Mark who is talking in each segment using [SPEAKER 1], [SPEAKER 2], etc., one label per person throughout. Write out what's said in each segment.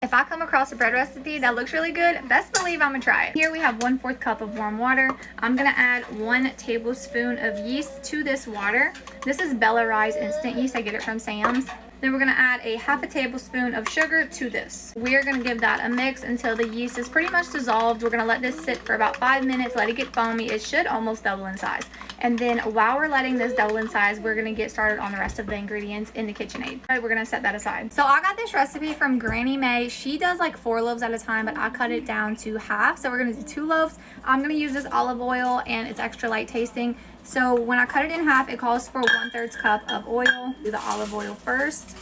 [SPEAKER 1] If I come across a bread recipe that looks really good, best believe I'm gonna try it. Here we have 1/4 cup of warm water. I'm gonna add 1 tablespoon of yeast to this water. This is Bella Rise instant yeast. I get it from Sam's. Then we're gonna add a 1/2 tablespoon of sugar to this. We are gonna give that a mix until the yeast is pretty much dissolved. We're gonna let this sit for about 5 minutes, let it get foamy. It should almost double in size. And then while we're letting this double in size, we're gonna get started on the rest of the ingredients in the KitchenAid. All right, we're gonna set that aside. So I got this recipe from Granny May. She does like 4 loaves at a time, but I cut it down to half. So we're gonna do 2 loaves. I'm gonna use this olive oil and it's extra light tasting. So when I cut it in half, it calls for 1/3 cup of oil. Do the olive oil first.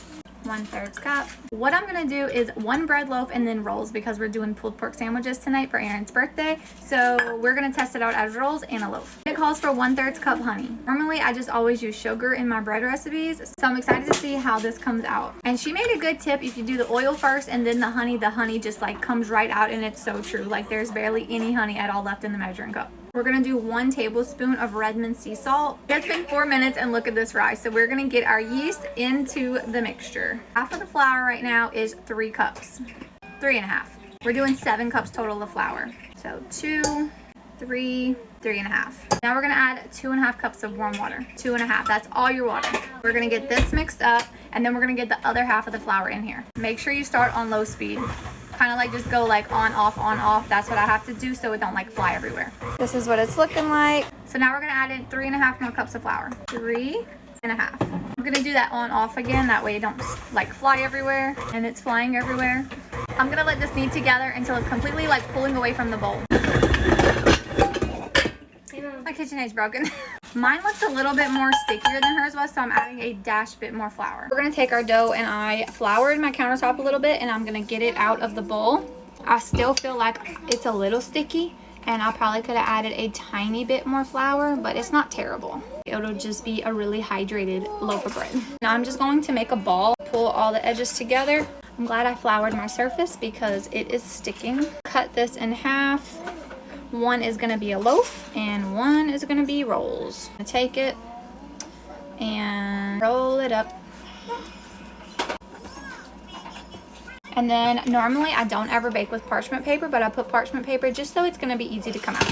[SPEAKER 1] 1/3 cup. What I'm gonna do is 1 bread loaf and then rolls because we're doing pulled pork sandwiches tonight for Aaron's birthday. So we're gonna test it out as rolls and a loaf. It calls for 1/3 cup honey. Normally I just always use sugar in my bread recipes, so I'm excited to see how this comes out. And she made a good tip: if you do the oil first and then the honey just like comes right out, and it's so true. Like there's barely any honey at all left in the measuring cup. We're gonna do 1 tablespoon of Redmond sea salt. It's been 4 minutes and look at this rise. So we're gonna get our yeast into the mixture. Half of the flour right now is 3 cups. 3.5. We're doing 7 cups total of flour. So 2, 3, 3.5. Now we're gonna add 2.5 cups of warm water. 2.5, that's all your water. We're gonna get this mixed up and then we're gonna get the other half of the flour in here. Make sure you start on low speed. Kind of like just go like on, off. That's what I have to do so it don't like fly everywhere. This is what it's looking like. So now we're gonna add in 3.5 more cups of flour. 3.5. I'm gonna do that on, off again. That way it don't like fly everywhere, and it's flying everywhere. I'm gonna let this knead together until it's completely like pulling away from the bowl. My KitchenAid's broken. Mine looks a little bit more stickier than hers was, so I'm adding a dash bit more flour. We're gonna take our dough, and I floured my countertop a little bit, and I'm gonna get it out of the bowl. I still feel like it's a little sticky, and I probably could have added a tiny bit more flour, but it's not terrible. It'll just be a really hydrated loaf of bread. Now I'm just going to make a ball, pull all the edges together. I'm glad I floured my surface because it is sticking. Cut this in half. 1 is gonna be a loaf and 1 is gonna be rolls. I'm gonna take it and roll it up. And then normally I don't ever bake with parchment paper, but I put parchment paper just so it's gonna be easy to come out.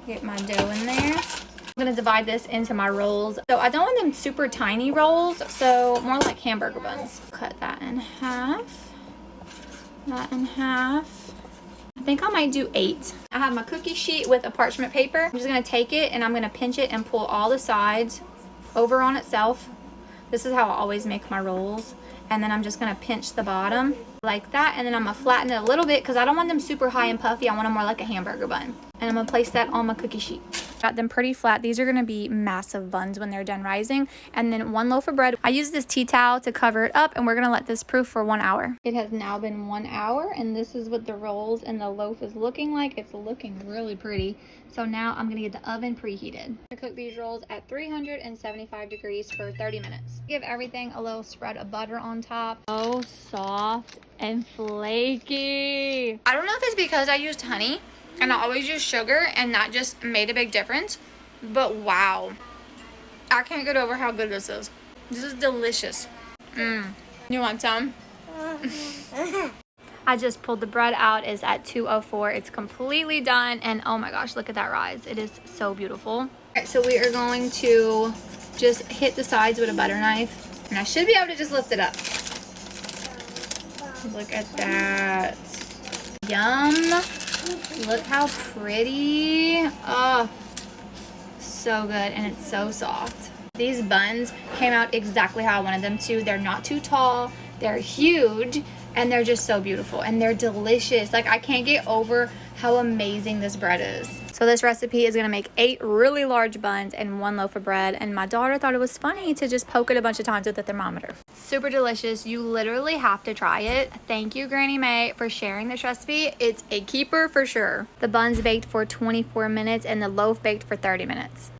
[SPEAKER 1] Get my dough in there. I'm gonna divide this into my rolls. So I don't want them super tiny rolls, so more like hamburger buns. Cut that in half, that in half. I think I might do 8. I have my cookie sheet with a parchment paper. I'm just gonna take it and I'm gonna pinch it and pull all the sides over on itself. This is how I always make my rolls. And then I'm just gonna pinch the bottom like that, and then I'm gonna flatten it a little bit because I don't want them super high and puffy. I want them more like a hamburger bun. And I'm gonna place that on my cookie sheet. Got them pretty flat. These are gonna be massive buns when they're done rising. And then 1 loaf of bread. I use this tea towel to cover it up, and we're gonna let this proof for 1 hour. It has now been 1 hour, and this is what the rolls and the loaf is looking like. It's looking really pretty. So now I'm gonna get the oven preheated. I cook these rolls at 375 degrees for 30 minutes. Give everything a little spread of butter on top. So soft and flaky. I don't know if it's because I used honey and I always use sugar and that just made a big difference, but wow, I can't get over how good this is. This is delicious. You want some? I just pulled the bread out. It's at 204. It's completely done, and oh my gosh, look at that rise. It is so beautiful. All right, so we are going to just hit the sides with a butter knife, and I should be able to just lift it up. Look at that. Yum. Look how pretty. Oh, so good, and it's so soft. These buns came out exactly how I wanted them to. They're not too tall, they're huge, and they're just so beautiful, and they're delicious. Like, I can't get over how amazing this bread is. So this recipe is gonna make 8 really large buns and 1 loaf of bread, and my daughter thought it was funny to just poke it a bunch of times with the thermometer. Super delicious. You literally have to try it. Thank you, Granny May, for sharing this recipe. It's a keeper for sure. The buns baked for 24 minutes and the loaf baked for 30 minutes.